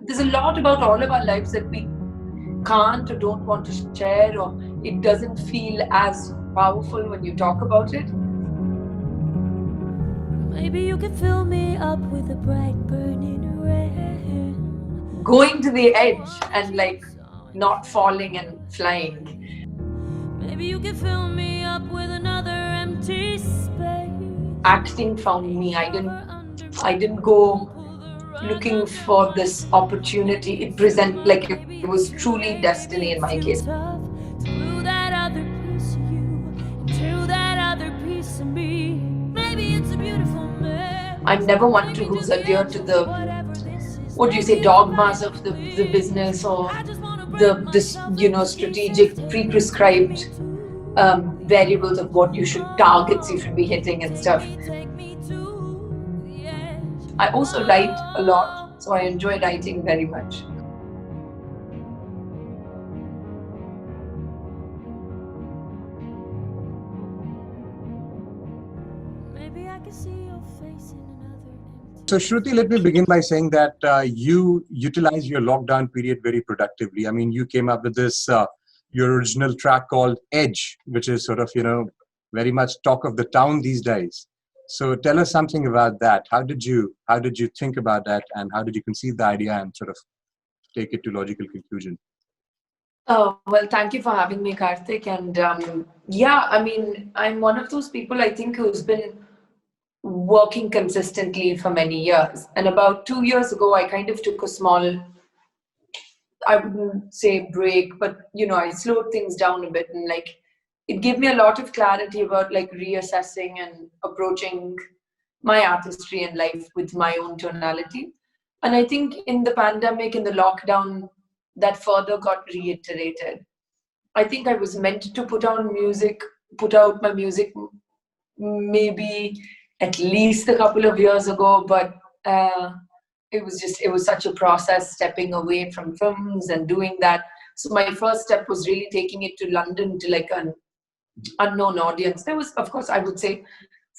There's a lot about all of our lives that we can't or don't want to share, or it doesn't feel as powerful when you talk about it. Maybe you can fill me up with a bright burning red. Going to the edge and like not falling and flying. Maybe you can fill me up with another empty space. Acting found me. I didn't go looking for this opportunity. It present like it was truly destiny in my case. Glue that other piece of you into that other piece of me. Maybe it's a beautiful mess. I'm never one to Maybe who's just adhered dance to with the, whatever this is what do you say, laying dogmas on of the me. business, or I just wanna break the this myself into pieces strategic till you take pre-prescribed me to variables of what you should targets you should be hitting and stuff. take me to the edge. I also write a lot, Whoa. so I enjoy writing very much. Maybe I can see your face in another So, empty Shruti, let me begin by saying that you utilized your lockdown period very productively. I mean, you came up with this, your original track called Edge, which is sort of, very much talk of the town these days. So, tell us something about that. How did you think about that, and how did you conceive the idea and sort of take it to logical conclusion? Oh, well, thank you for having me, Karthik. And yeah, I mean, I'm one of those people I think who's been working consistently for many years. And about 2 years ago, I kind of took a small, I wouldn't say break, but I slowed things down a bit, and like it gave me a lot of clarity about like reassessing and approaching my artistry and life with my own tonality. And I think in the pandemic, in the lockdown, that further got reiterated. I think I was meant to put out my music maybe at least a couple of years ago, but it was such a process stepping away from films and doing that. So my first step was really taking it to London to like an unknown audience. There was, of course, I would say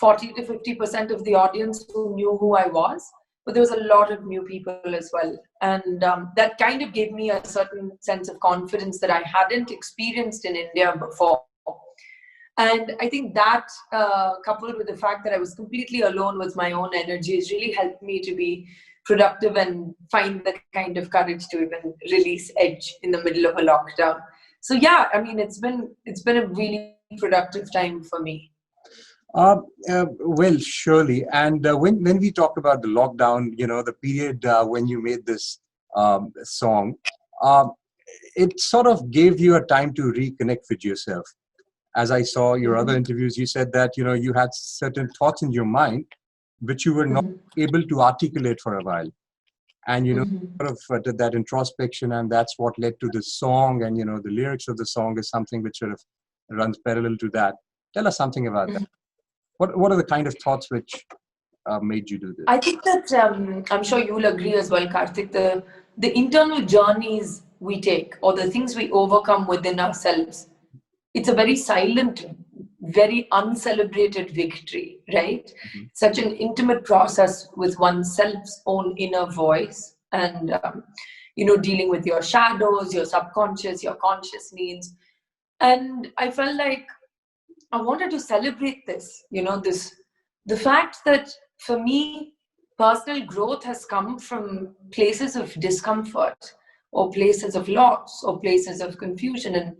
40 to 50% of the audience who knew who I was, but there was a lot of new people as well. And that kind of gave me a certain sense of confidence that I hadn't experienced in India before. And I think that, coupled with the fact that I was completely alone with my own energies, really helped me to be productive and find the kind of courage to even release Edge in the middle of a lockdown. So yeah, I mean, it's been a really productive time for me. Well, surely. And when we talk about the lockdown, the period when you made this song, um, it sort of gave you a time to reconnect with yourself. As I saw your other Mhm. interviews, you said that you had certain thoughts in your mind which you were not Mhm. able to articulate for a while, and Mhm. sort of did that introspection, and that's what led to the song. And the lyrics of the song is something which sort of runs parallel to that. Tell us something about that. What are the kind of thoughts which made you do this? I think that I'm sure you'll agree as well, Karthik. The internal journeys we take, or the things we overcome within ourselves, it's a very silent, very uncelebrated victory, right? Mhm. Such an intimate process with oneself's own inner voice, and dealing with your shadows, your subconscious, your conscious needs. And I felt like I wanted to celebrate this, the fact that for me, personal growth has come from places of discomfort, or places of loss, or places of confusion. And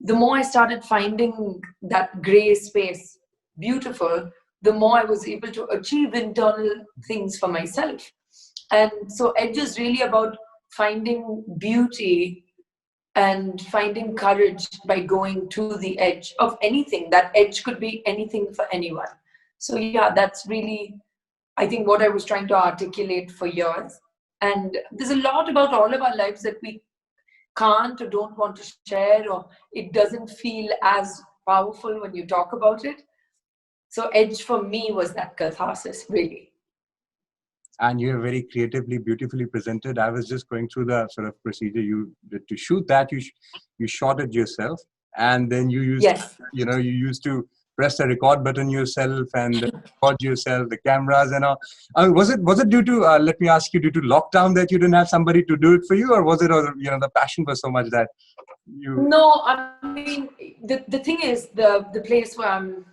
the more I started finding that gray space beautiful, the more I was able to achieve internal things for myself. And so Edge is really about finding beauty and finding courage by going to the edge of anything. That edge could be anything for anyone. So yeah, that's really, I think, what I was trying to articulate for years. And there's a lot about all of our lives that we can't or don't want to share, or it doesn't feel as powerful when you talk about it. So Edge for me was that catharsis, really. And you have very creatively, beautifully presented. I was just going through the sort of procedure you did to shoot that. You shot it yourself, and then you used Yes. you used to press the record button yourself and record yourself, the cameras and all. I mean, was it due to, let me ask you, due to lockdown that you didn't have somebody to do it for you, or was it, the passion was so much that you... No, I mean, the thing is, the place where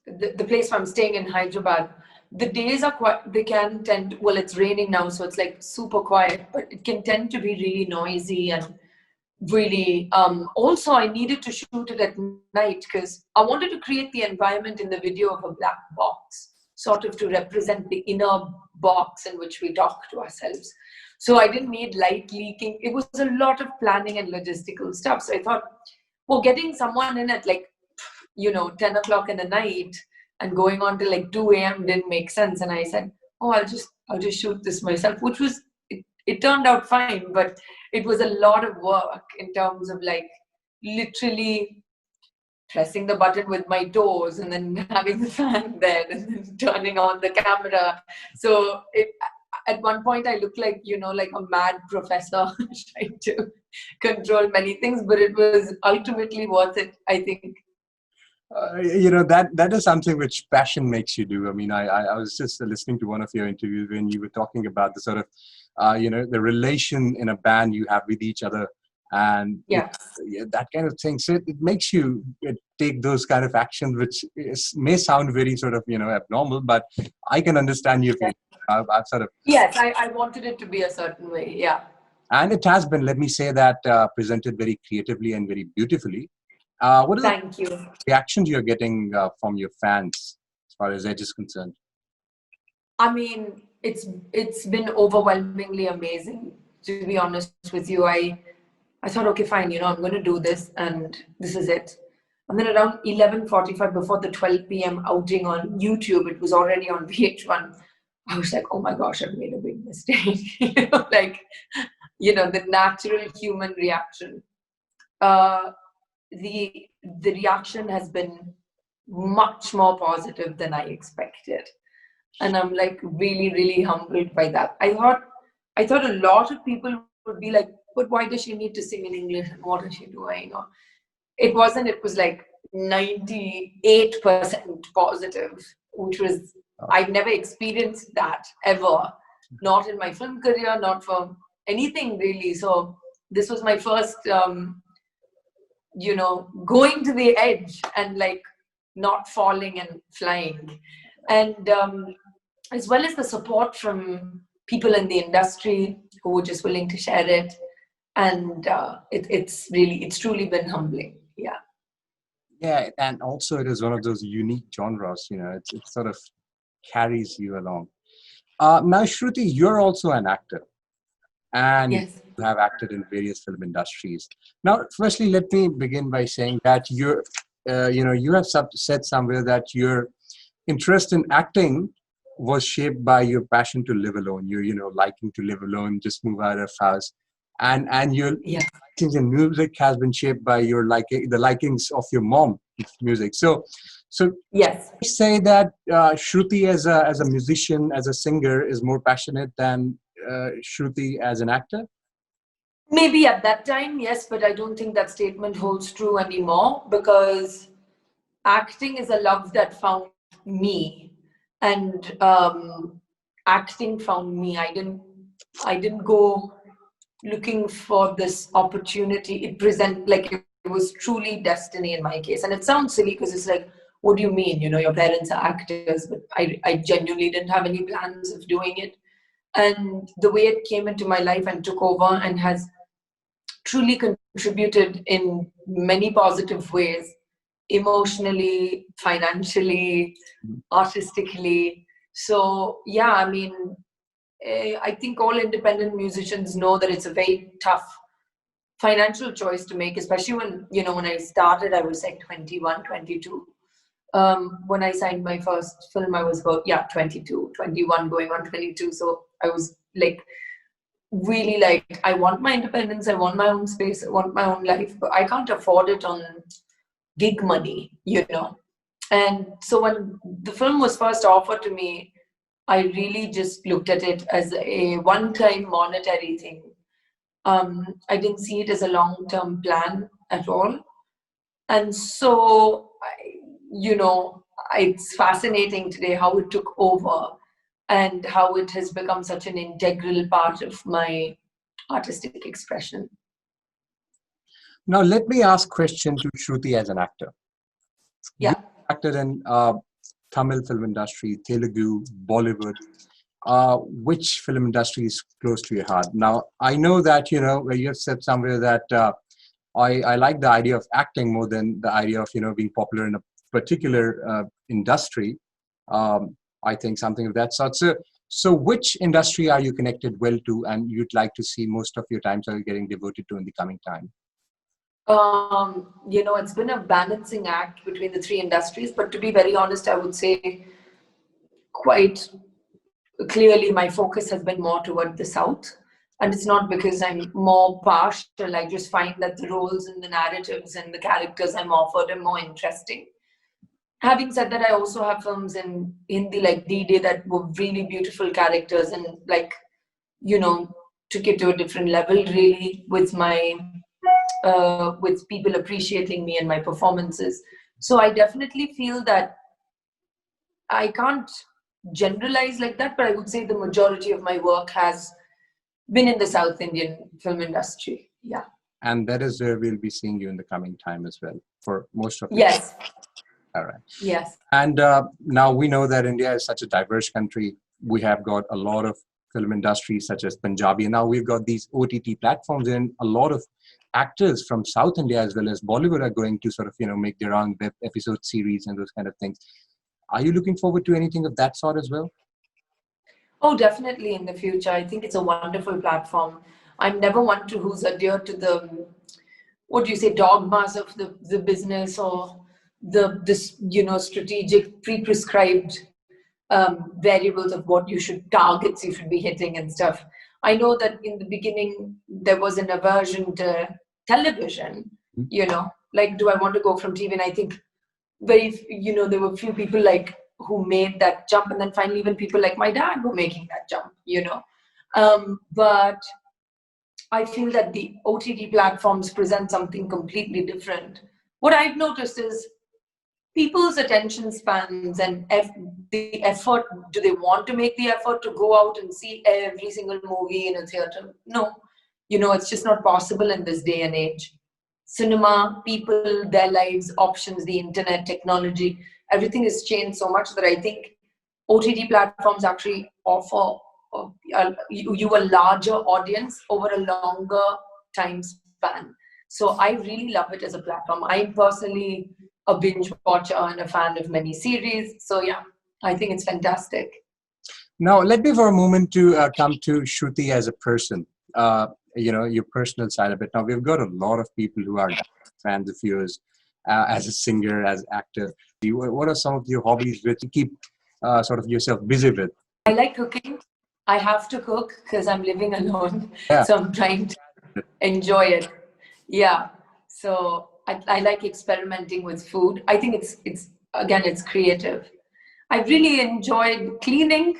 the place where I'm staying in Hyderabad, the days are quite, they can tend, well, it's raining now, so it's like super quiet, but it can tend to be really noisy and really, also I needed to shoot it at night because I wanted to create the environment in the video of a black box, sort of to represent the inner box in which we talk to ourselves. So I didn't need light leaking. It was a lot of planning and logistical stuff. So I thought, well, getting someone in at 10 o'clock in the night and going on till 2 a.m. didn't make sense. And I said, oh, I'll just shoot this myself, which was, it turned out fine, but it was a lot of work in terms of literally pressing the button with my toes and then having the fan there and then turning on the camera. So at one point I looked like a mad professor trying to control many things, but it was ultimately worth it, I think. That is something which passion makes you do. I mean, I was just listening to one of your interviews when you were talking about the sort of, the relation in a band you have with each other, and that kind of thing. So it makes you take those kind of actions, which may sound very sort of, abnormal, but I can understand your feeling. I've sort of... Yes, I wanted it to be a certain way, yeah. And it has been, let me say that, presented very creatively and very beautifully. What are Thank you. the reactions you're getting from your fans as far as Edge is concerned? I mean, it's been overwhelmingly amazing, to be honest with you. I thought, okay, fine, I'm going to do this and this is it. And then around 11:45, before the 12 p.m. outing on YouTube, it was already on VH1. I was like, oh my gosh, I've made a big mistake. The natural human reaction. The reaction has been much more positive than I expected. And I'm really, really humbled by that. I thought a lot of people would be like, but why does she need to sing in English and what is she doing? Or it wasn't, it was 98% positive, which was, I've never experienced that ever. Not in my film career, not for anything really. So this was my first, going to the edge and not falling and flying. And as well as the support from people in the industry who were just willing to share it. And it's truly been humbling. Yeah. Yeah. And also it is one of those unique genres, it sort of carries you along. Now, Shruti, you're also an actor. And yes. You have acted in various film industries. Now, firstly, let me begin by saying that you have said somewhere that your interest in acting was shaped by your passion to live alone. You're liking to live alone, just move out of house, and your likings in music has been shaped by your the likings of your mom with music. So yes, I say that Shruti as a musician, as a singer, is more passionate than Shruti as an actor? Maybe at that time, yes, but I don't think that statement holds true anymore, because acting is a love that found me, and acting found me. I didn't go looking for this opportunity. It was truly destiny in my case. And it sounds silly because it's what do you mean? Your parents are actors, but I genuinely didn't have any plans of doing it. And the way it came into my life and took over and has truly contributed in many positive ways, emotionally, financially, artistically. So yeah, I mean, I think all independent musicians know that it's a very tough financial choice to make, especially when I started, I was 21, 22. When I signed my first film, I was about 22, 21 going on 22. So I was really I want my independence, I want my own space, I want my own life, but I can't afford it on gig money, And so when the film was first offered to me, I really just looked at it as a one-time monetary thing. I didn't see it as a long-term plan at all. And so it's fascinating today how it took over and how it has become such an integral part of my artistic expression. Now, let me ask question to Shruti as an actor. You Yeah. acted in Tamil film industry, Telugu, Bollywood. Which film industry is close to your heart? Now, I know that, where you have said somewhere that I like the idea of acting more than the idea of, being popular in a particular industry. I think something of that sort. So which industry are you connected well to and you'd like to see most of your time, so you're getting devoted to in the coming time? It's been a balancing act between the three industries, but to be very honest, I would say quite clearly my focus has been more toward the South. And it's not because I'm more partial. I just find that the roles and the narratives and the characters I'm offered are more interesting. Having said that, I also have films in Hindi like D-Day that were really beautiful characters and took it to a different level really with my with people appreciating me and my performances. So I definitely feel that I can't generalize like that, but I would say the majority of my work has been in the South Indian film industry. Yeah. And that is where we'll be seeing you in the coming time as well for most of it. Yes. All right. Yes. And now we know that India is such a diverse country. We have got a lot of film industries such as Punjabi. And now we've got these OTT platforms, and a lot of actors from South India as well as Bollywood are going to sort of, make their own web episode series and those kind of things. Are you looking forward to anything of that sort as well? Oh, definitely in the future. I think it's a wonderful platform. I'm never one who's adhered to the, dogmas of the business or this strategic pre-prescribed variables of what targets you should be hitting and stuff. I know that in the beginning there was an aversion to television, like, do I want to go from TV? And I think there were few people who made that jump, and then finally even people like my dad were making that jump, but I feel that the OTT platforms present something completely different. What I've noticed is people's attention spans and the effort. Do they want to make the effort to go out and see every single movie in a theater? No, it's just not possible in this day and age. Cinema, people, their lives, options, the internet, technology, everything has changed so much that I think OTT platforms actually offer you a larger audience over a longer time span. So I really love it as a platform. I'm personally a binge watcher and a fan of many series. So yeah, I think it's fantastic. Now, let me for a moment to come to Shruti as a person. Your personal side of it. Now, we've got a lot of people who are fans of yours as a singer, as actor. What are some of your hobbies which you keep sort of yourself busy with? I like cooking. I have to cook because I'm living alone. Yeah. So I'm trying to enjoy it. Yeah. So I like experimenting with food. I think it's creative. I really enjoyed cleaning,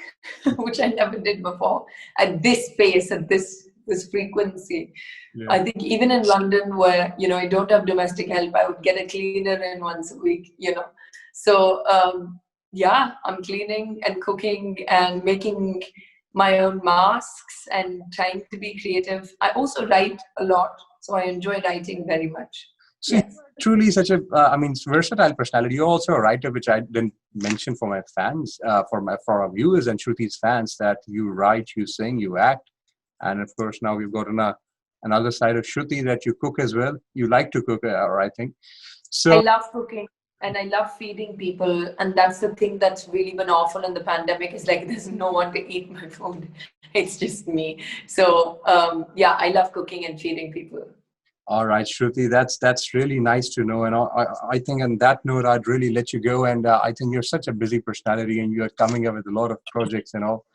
which I never did before at this pace, at this frequency. Yeah. I think even in London where, I don't have domestic help, I would get a cleaner in once a week, So, I'm cleaning and cooking and making my own masks and trying to be creative. I also write a lot, so I enjoy writing very much. So yes. Truly such a, versatile personality. You're also a writer, which I didn't mention for my fans, for our viewers and Shruti's fans, that you write, you sing, you act. And of course, now we've got another side of Shruti that you cook as well. You like to cook, I think. So I love cooking and I love feeding people. And that's the thing that's really been awful in the pandemic is there's no one to eat my food. It's just me. So I love cooking and feeding people. All right, Shruti, that's really nice to know. And I think on that note, I'd really let you go. And I think you're such a busy personality and you're coming up with a lot of projects and all.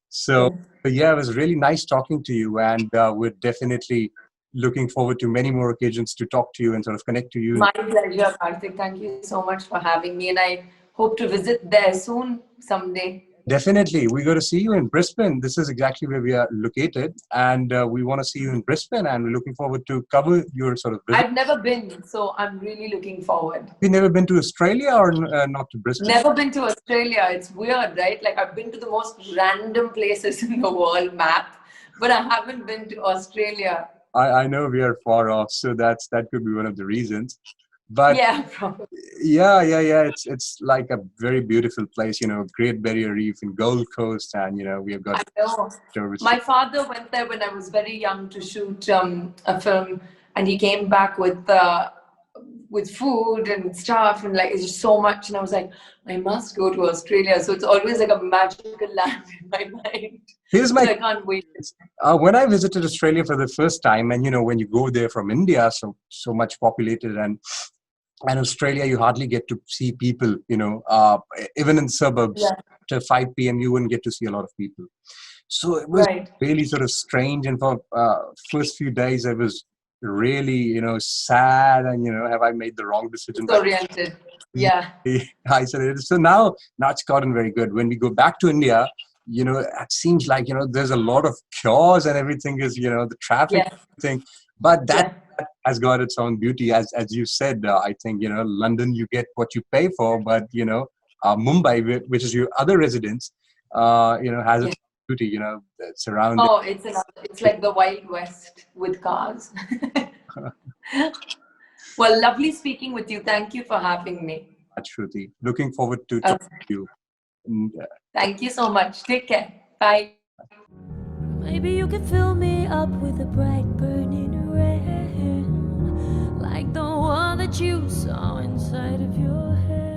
So, it was really nice talking to you. And we're definitely looking forward to many more occasions to talk to you and sort of connect to you. My pleasure, Karthik. Thank you so much for having me. And I hope to visit there soon, someday. Definitely. We're going to see you in Brisbane. This is exactly where we are located. And we want to see you in Brisbane. And we're looking forward to cover your sort of visit. I've never been, so I'm really looking forward. You've never been to Australia or not to Brisbane? Never been to Australia. It's weird, right? Like I've been to the most random places in the world map, but I haven't been to Australia. I know we are far off, so that could be one of the reasons. But Yeah, probably. yeah. It's like a very beautiful place, Great Barrier Reef and Gold Coast, and we have got. I know. My father went there when I was very young to shoot a film, and he came back with food and stuff, and like it's just so much. And I was like, I must go to Australia. So it's always like a magical land in my mind. Here's So I can't wait. When I visited Australia for the first time, and when you go there from India, so much populated, and Australia, you hardly get to see people. Even in the suburbs, after 5 p.m., you wouldn't get to see a lot of people. So it was really sort of strange. And for first few days, I was really, sad, and have I made the wrong decision? Oriented. Yeah. Isolated. So now it's gotten very good. When we go back to India, it seems like, there's a lot of chaos and everything is, the traffic thing. But that has got its own beauty. As you said, I think, London, you get what you pay for. But, Mumbai, which is your other residence, has its beauty, surrounding. Oh, it's like the Wild West with cars. Well, lovely speaking with you. Thank you for having me. Shruti. Looking forward to talking to you. Thank you so much. Take care. Bye. Maybe you can fill me up with a bright burning red, like the one that you saw inside of your head.